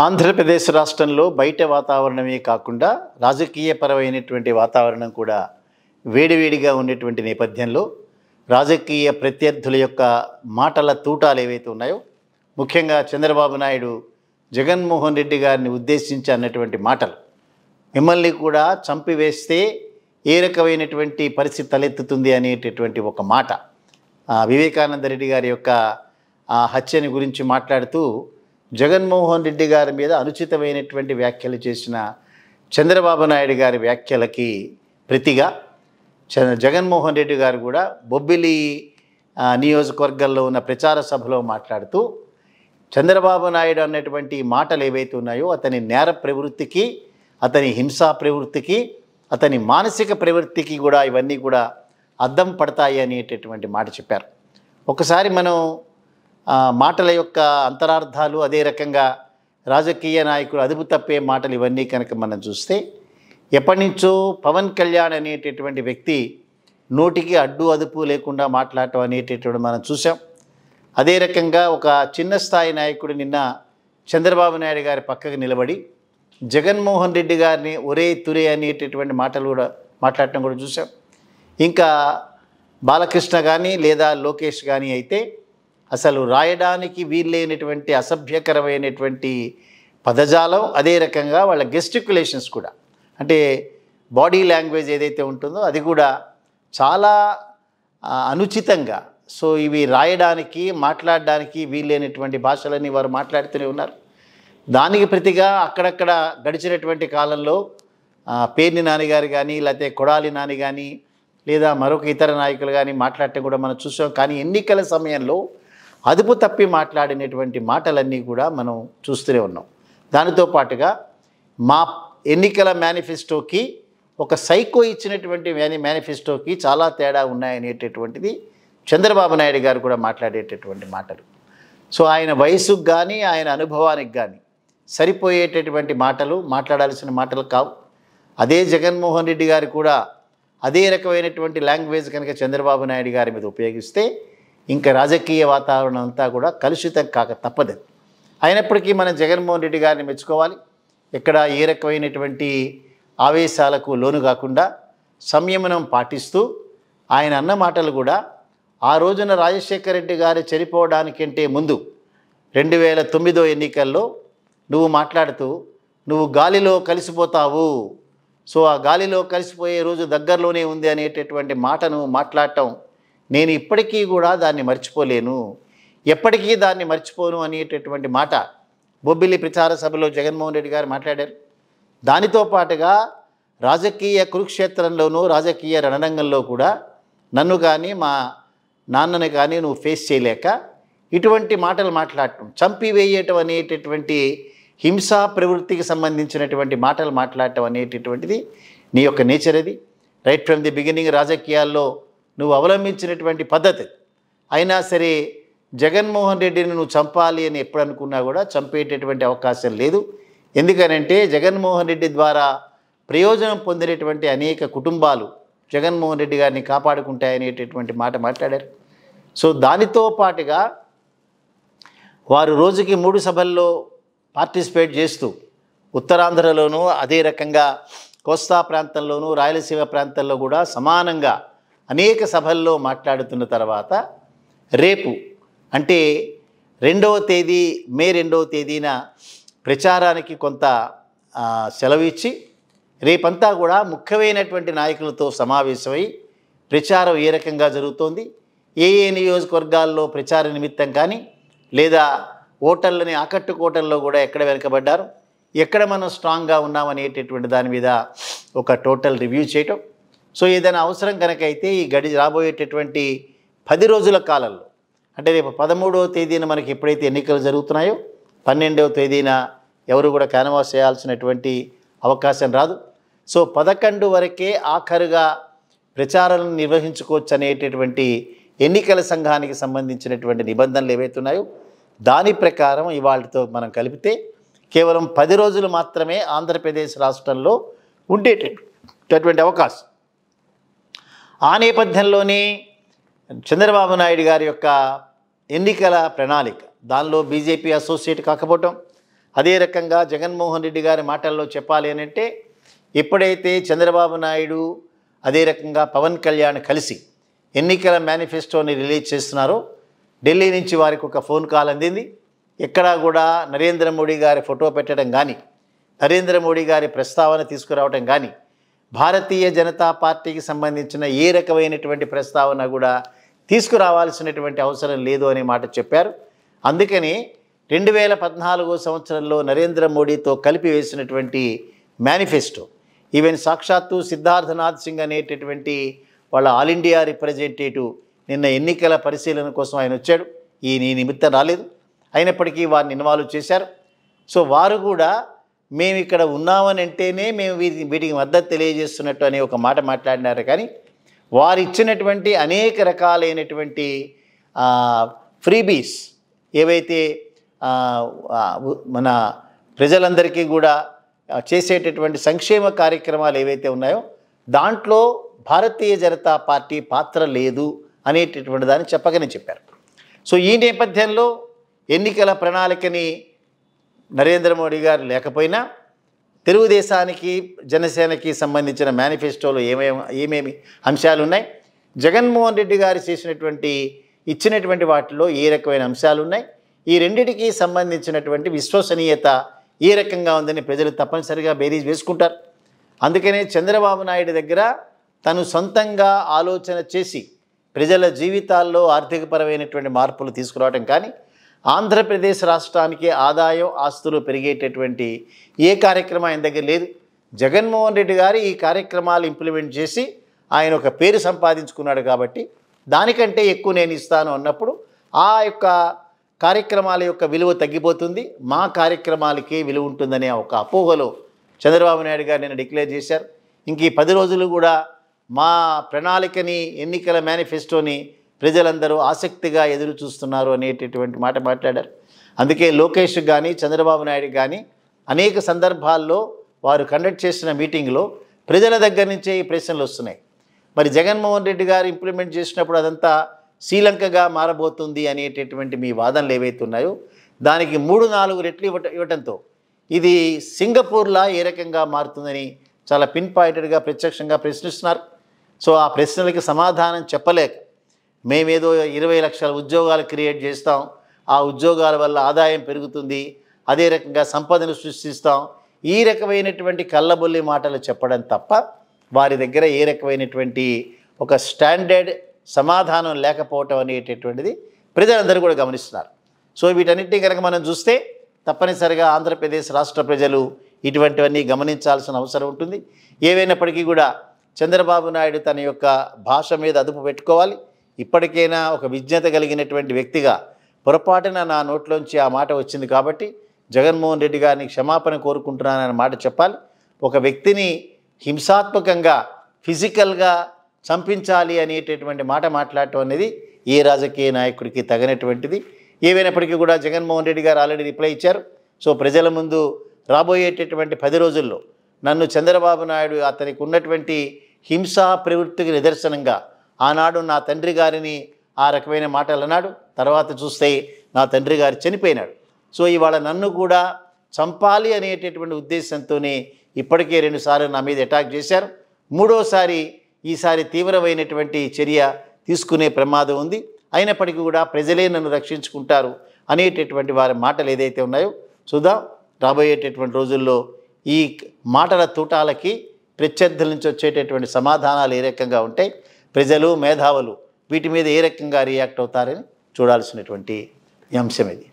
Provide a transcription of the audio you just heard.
ఆంధ్రప్రదేశ్ రాష్ట్రంలో బయట వాతావరణమే కాకుండా రాజకీయపరమైనటువంటి వాతావరణం కూడా వేడివేడిగా ఉండేటువంటి నేపథ్యంలో రాజకీయ ప్రత్యర్థుల యొక్క మాటల తూటాలు ఏవైతే ఉన్నాయో, ముఖ్యంగా చంద్రబాబు నాయుడు జగన్మోహన్ రెడ్డి గారిని ఉద్దేశించి అన్నటువంటి మాటలు, మిమ్మల్ని కూడా చంపివేస్తే ఏ రకమైనటువంటి పరిస్థితి తలెత్తుతుంది అనేటటువంటి ఒక మాట, వివేకానంద రెడ్డి గారి యొక్క హత్యని గురించి మాట్లాడుతూ జగన్మోహన్ రెడ్డి గారి మీద అనుచితమైనటువంటి వ్యాఖ్యలు చేసిన చంద్రబాబు నాయుడు గారి వ్యాఖ్యలకి ప్రతిగా జగన్మోహన్ రెడ్డి గారు కూడా బొబ్బిలి నియోజకవర్గంలో ఉన్న ప్రచార సభలో మాట్లాడుతూ చంద్రబాబు నాయుడు అన్నటువంటి మాటలు ఏవైతే ఉన్నాయో అతని నేర ప్రవృత్తికి, అతని హింసా ప్రవృత్తికి, అతని మానసిక ప్రవృత్తికి కూడా ఇవన్నీ కూడా అద్దం పడతాయి అనేటటువంటి మాట చెప్పారు. ఒకసారి మనం మాటల యొక్క అంతరార్థాలు, అదే రకంగా రాజకీయ నాయకులు అదుపు తప్పే మాటలు ఇవన్నీ కనుక మనం చూస్తే, ఎప్పటి నుంచో పవన్ కళ్యాణ్ అనేటటువంటి వ్యక్తి నోటికి అడ్డు అదుపు లేకుండా మాట్లాడటం అనేటటువంటి మనం చూసాం. అదే రకంగా ఒక చిన్న స్థాయి నాయకుడు నిన్న చంద్రబాబు నాయుడు గారి పక్కకు నిలబడి జగన్మోహన్ రెడ్డి గారిని ఒరే తురే అనేటటువంటి మాటలు కూడా మాట్లాడటం కూడా చూసాం. ఇంకా బాలకృష్ణ కానీ లేదా లోకేష్ కానీ అయితే అసలు రాయడానికి వీల్లేనటువంటి అసభ్యకరమైనటువంటి పదజాలం, అదే రకంగా వాళ్ళ గెస్టిక్యులేషన్స్ కూడా, అంటే బాడీ లాంగ్వేజ్ ఏదైతే ఉంటుందో అది కూడా చాలా అనుచితంగా, సో ఇవి రాయడానికి మాట్లాడడానికి వీల్లేనటువంటి భాషలన్నీ వారు మాట్లాడుతూనే ఉన్నారు. దానికి ప్రతిగా అక్కడక్కడ గడిచినటువంటి కాలంలో పేర్ని నాని గారు కానీ, లేకపోతే కొడాలి నాని కానీ, లేదా మరొక ఇతర నాయకులు కానీ మాట్లాడటం కూడా మనం చూసాం. కానీ ఎన్నికల సమయంలో అదుపు తప్పి మాట్లాడినటువంటి మాటలన్నీ కూడా మనం చూస్తూనే ఉన్నాం. దానితో పాటుగా మా ఎన్నికల మేనిఫెస్టోకి ఒక సైకో ఇచ్చినటువంటి మేనిఫెస్టోకి చాలా తేడా ఉన్నాయనేటటువంటిది చంద్రబాబు నాయుడు గారు కూడా మాట్లాడేటటువంటి మాటలు. సో ఆయన వయసుకు కానీ ఆయన అనుభవానికి కానీ సరిపోయేటటువంటి మాటలు, మాట్లాడాల్సిన మాటలు కావు. అదే జగన్మోహన్ రెడ్డి గారు కూడా అదే రకమైనటువంటి లాంగ్వేజ్ కనుక చంద్రబాబు నాయుడు గారి మీద ఉపయోగిస్తే ఇంకా రాజకీయ వాతావరణం అంతా కూడా కలుషితం కాక తప్పదు. అయినప్పటికీ మనం జగన్మోహన్ రెడ్డి గారిని మెచ్చుకోవాలి. ఎక్కడ ఏ రకమైనటువంటి ఆవేశాలకు లోను కాకుండా సంయమనం పాటిస్తూ ఆయన అన్న మాటలు కూడా ఆ రోజున రాజశేఖర రెడ్డి గారు చనిపోవడానికంటే ముందు 2009 ఎన్నికల్లో నువ్వు మాట్లాడుతూ నువ్వు గాలిలో కలిసిపోతావు, సో ఆ గాలిలో కలిసిపోయే రోజు దగ్గరలోనే ఉంది అనేటటువంటి మాటను మాట్లాడటం నేను ఇప్పటికీ కూడా దాన్ని మర్చిపోలేను, ఎప్పటికీ దాన్ని మర్చిపోను అనేటటువంటి మాట బొబ్బిలి ప్రచార సభలో జగన్మోహన్ రెడ్డి గారు మాట్లాడారు. దానితో పాటుగా రాజకీయ కురుక్షేత్రంలోనూ రాజకీయ రణరంగంలో కూడా నన్ను కానీ మా నాన్నని కానీ నువ్వు ఫేస్ చేయలేక ఇటువంటి మాటలు మాట్లాడటం, చంపివేయటం అనేటటువంటి హింసా ప్రవృత్తికి సంబంధించినటువంటి మాటలు మాట్లాడటం అనేటటువంటిది నీ యొక్క నేచర్. అది రైట్ ఫ్రమ్ ది బిగినింగ్ రాజకీయాల్లో నువ్వు అవలంబించినటువంటి పద్ధతి. అయినా సరే జగన్మోహన్ రెడ్డిని నువ్వు చంపాలి అని ఎప్పుడు అనుకున్నా కూడా చంపేటటువంటి అవకాశం లేదు. ఎందుకనంటే జగన్మోహన్ రెడ్డి ద్వారా ప్రయోజనం పొందినటువంటి అనేక కుటుంబాలు జగన్మోహన్ రెడ్డి గారిని కాపాడుకుంటాయనేటటువంటి మాట మాట్లాడారు. సో దానితో పాటుగా వారు రోజుకి 3 సభల్లో పార్టిసిపేట్ చేస్తూ ఉత్తరాంధ్రలోనూ, అదే రకంగా కోస్తా ప్రాంతంలోనూ, రాయలసీమ ప్రాంతంలో కూడా సమానంగా అనేక సభల్లో మాట్లాడుతున్న తర్వాత రేపు అంటే మే 2వ తేదీన ప్రచారానికి కొంత సెలవు ఇచ్చి రేపంతా కూడా ముఖ్యమైనటువంటి నాయకులతో సమావేశమై ప్రచారం ఏ రకంగా జరుగుతోంది, ఏ నియోజకవర్గాల్లో ప్రచార నిమిత్తం కానీ లేదా ఓటర్లని ఆకట్టుకోవటంలో కూడా ఎక్కడ వెనుకబడ్డారు, ఎక్కడ మనం స్ట్రాంగ్గా ఉన్నామనేటటువంటి దాని మీద ఒక టోటల్ రివ్యూ చేయటం. సో ఏదైనా అవసరం కనుక అయితే ఈ రాబోయేటటువంటి 10 రోజుల కాలంలో, అంటే రేపు 13వ తేదీన మనకి ఎప్పుడైతే ఎన్నికలు జరుగుతున్నాయో 12వ తేదీన ఎవరు కూడా క్యాన్వాస్ చేయాల్సినటువంటి అవకాశం రాదు. సో 11 వరకే ఆఖరుగా ప్రచారాలను నిర్వహించుకోవచ్చు అనేటటువంటి ఎన్నికల సంఘానికి సంబంధించినటువంటి నిబంధనలు ఏవైతే ఉన్నాయో దాని ప్రకారం ఇవాళతో మనం కలిపితే కేవలం 10 రోజులు మాత్రమే ఆంధ్రప్రదేశ్ రాష్ట్రంలో ఉండేటటువంటి అవకాశం. ఆ నేపథ్యంలోనే చంద్రబాబు నాయుడు గారి యొక్క ఎన్నికల ప్రణాళిక, దానిలో బీజేపీ అసోసియేట్ కాకపోవటం, అదే రకంగా జగన్మోహన్ రెడ్డి గారి మాటల్లో చెప్పాలి అని అంటే, ఎప్పుడైతే చంద్రబాబు నాయుడు అదే రకంగా పవన్ కళ్యాణ్ కలిసి ఎన్నికల మేనిఫెస్టోని రిలీజ్ చేస్తున్నారో, ఢిల్లీ నుంచి వారికి ఒక ఫోన్ కాల్ అందింది. ఎక్కడా కూడా నరేంద్ర మోడీ గారి ఫోటో పెట్టడం కానీ, నరేంద్ర మోడీ గారి ప్రస్తావన తీసుకురావడం కానీ, భారతీయ జనతా పార్టీకి సంబంధించిన ఏ రకమైనటువంటి ప్రస్తావన కూడా తీసుకురావాల్సినటువంటి అవసరం లేదు అనే మాట చెప్పారు. అందుకని 2014 సంవత్సరంలో నరేంద్ర మోడీతో కలిపి వేసినటువంటి మేనిఫెస్టో, ఈవెన్ సాక్షాత్తు సిద్ధార్థనాథ్ సింగ్ అనేటటువంటి వాళ్ళ ఆల్ ఇండియా రిప్రజెంటేటివ్ నిన్న ఎన్నికల పరిశీలన కోసం ఆయన వచ్చాడు. ఈ నిమిత్తం రాలేదు, అయినప్పటికీ వారిని ఇన్వాల్వ్ చేశారు. సో వారు కూడా మేము ఇక్కడ ఉన్నామని అంటేనే మేము వీటికి మద్దతు తెలియజేస్తున్నట్టు అనే ఒక మాట మాట్లాడినారు. కానీ వారు ఇచ్చినటువంటి అనేక రకాలైనటువంటి ఫ్రీబీస్ ఏవైతే మన ప్రజలందరికీ కూడా చేసేటటువంటి సంక్షేమ కార్యక్రమాలు ఏవైతే ఉన్నాయో దాంట్లో భారతీయ జనతా పార్టీ పాత్ర లేదు అనేటటువంటి దాన్ని చెప్పకనే చెప్పారు. సో ఈ నేపథ్యంలో ఎన్నికల ప్రణాళికని నరేంద్ర మోడీ గారు లేకపోయినా తెలుగుదేశానికి జనసేనకి సంబంధించిన మేనిఫెస్టోలో ఏమేమి అంశాలు ఉన్నాయి, జగన్మోహన్ రెడ్డి గారు ఇచ్చినటువంటి వాటిలో ఏ రకమైన అంశాలు ఉన్నాయి, ఈ రెండిటికి సంబంధించినటువంటి విశ్వసనీయత ఏ రకంగా ఉందని ప్రజలు తప్పనిసరిగా బేరీజ్ వేసుకుంటారు. అందుకనే చంద్రబాబు నాయుడు దగ్గర తను సొంతంగా ఆలోచన చేసి ప్రజల జీవితాల్లో ఆర్థికపరమైనటువంటి మార్పులు తీసుకురావడం కానీ, ఆంధ్రప్రదేశ్ రాష్ట్రానికి ఆదాయం ఆస్తులు పెరిగేటటువంటి ఏ కార్యక్రమం ఆయన దగ్గర లేదు. జగన్మోహన్ రెడ్డి గారు ఈ కార్యక్రమాలు ఇంప్లిమెంట్ చేసి ఆయన ఒక పేరు సంపాదించుకున్నాడు. కాబట్టి దానికంటే ఎక్కువ నేను ఇస్తాను అన్నప్పుడు ఆ యొక్క కార్యక్రమాల యొక్క విలువ తగ్గిపోతుంది, మా కార్యక్రమాలకే విలువ ఉంటుందనే ఒక అపోహలో చంద్రబాబు నాయుడు గారు నిన్న డిక్లేర్ చేశారు. ఇంక ఈ 10 రోజులు కూడా మా ప్రణాళికని, ఎన్నికల మేనిఫెస్టోని ప్రజలందరూ ఆసక్తిగా ఎదురు చూస్తున్నారు అనేటటువంటి మాట మాట్లాడారు. అందుకే లోకేష్ కానీ చంద్రబాబు నాయుడు కానీ అనేక సందర్భాల్లో వారు కండక్ట్ చేసిన మీటింగ్లో ప్రజల దగ్గర నుంచే ఈ ప్రశ్నలు వస్తున్నాయి. మరి జగన్మోహన్ రెడ్డి గారు ఇంప్లిమెంట్ చేసినప్పుడు అదంతా శ్రీలంకగా మారబోతుంది అనేటటువంటి మీ వాదనలు ఏవైతే ఉన్నాయో దానికి 3-4 రెట్లు ఇవ్వటంతో ఇది సింగపూర్లా ఏ రకంగా మారుతుందని చాలా పిన్ పాయింటెడ్గా ప్రత్యక్షంగా ప్రశ్నిస్తున్నారు. సో ఆ ప్రశ్నలకి సమాధానం చెప్పలేక మేమేదో 20 లక్షల ఉద్యోగాలు క్రియేట్ చేస్తాం, ఆ ఉద్యోగాల వల్ల ఆదాయం పెరుగుతుంది, అదే రకంగా సంపదను సృష్టిస్తాం, ఈ రకమైనటువంటి కళ్ళబొల్లి మాటలు చెప్పడం తప్ప వారి దగ్గర ఏ రకమైనటువంటి ఒక స్టాండర్డ్ సమాధానం లేకపోవటం అనేటటువంటిది ప్రజలందరూ కూడా గమనిస్తున్నారు. సో వీటన్నిటినీ కనుక మనం చూస్తే తప్పనిసరిగా ఆంధ్రప్రదేశ్ రాష్ట్ర ప్రజలు ఇటువంటివన్నీ గమనించాల్సిన అవసరం ఉంటుంది. ఏవైనప్పటికీ కూడా చంద్రబాబు నాయుడు తన యొక్క భాష మీద అదుపు పెట్టుకోవాలి. ఇప్పటికైనా ఒక విజ్ఞత కలిగినటువంటి వ్యక్తిగా పొరపాటున నా నోట్లోంచి ఆ మాట వచ్చింది కాబట్టి జగన్మోహన్ రెడ్డి గారిని క్షమాపణ కోరుకుంటున్నానన్న మాట చెప్పాలి. ఒక వ్యక్తిని హింసాత్మకంగా ఫిజికల్గా చంపించాలి అనేటటువంటి మాట మాట్లాడటం అనేది ఏ రాజకీయ నాయకుడికి తగినటువంటిది. ఏవైనప్పటికీ కూడా జగన్మోహన్ రెడ్డి గారు ఆల్రెడీ రిప్లై ఇచ్చారు. సో ప్రజల ముందు రాబోయేటటువంటి 10 రోజుల్లో నన్ను చంద్రబాబు నాయుడు అతనికి ఉన్నటువంటి హింసా ప్రవృత్తికి నిదర్శనంగా ఆనాడు నా తండ్రి గారిని ఆ రకమైన మాటలు అన్నాడు, తర్వాత చూస్తే నా తండ్రి గారు చనిపోయినాడు. సో ఇవాళ నన్ను కూడా చంపాలి అనేటటువంటి ఉద్దేశంతోనే ఇప్పటికే 2 సార్లు నా మీద అటాక్ చేశారు. 3వసారి ఈసారి తీవ్రమైనటువంటి చర్య తీసుకునే ప్రమాదం ఉంది. అయినప్పటికీ కూడా ప్రజలే నన్ను రక్షించుకుంటారు అనేటటువంటి వారి మాటలు ఏదైతే ఉన్నాయో చూద్దాం. రాబోయేటటువంటి రోజుల్లో ఈ మాటల తూటాలకి ప్రత్యర్థుల నుంచి వచ్చేటటువంటి సమాధానాలు ఏ రకంగా ఉంటాయి, ప్రజలు మేధావులు వీటి మీద ఏ రకంగా రియాక్ట్ అవుతారని చూడాల్సినటువంటి అంశం ఇది.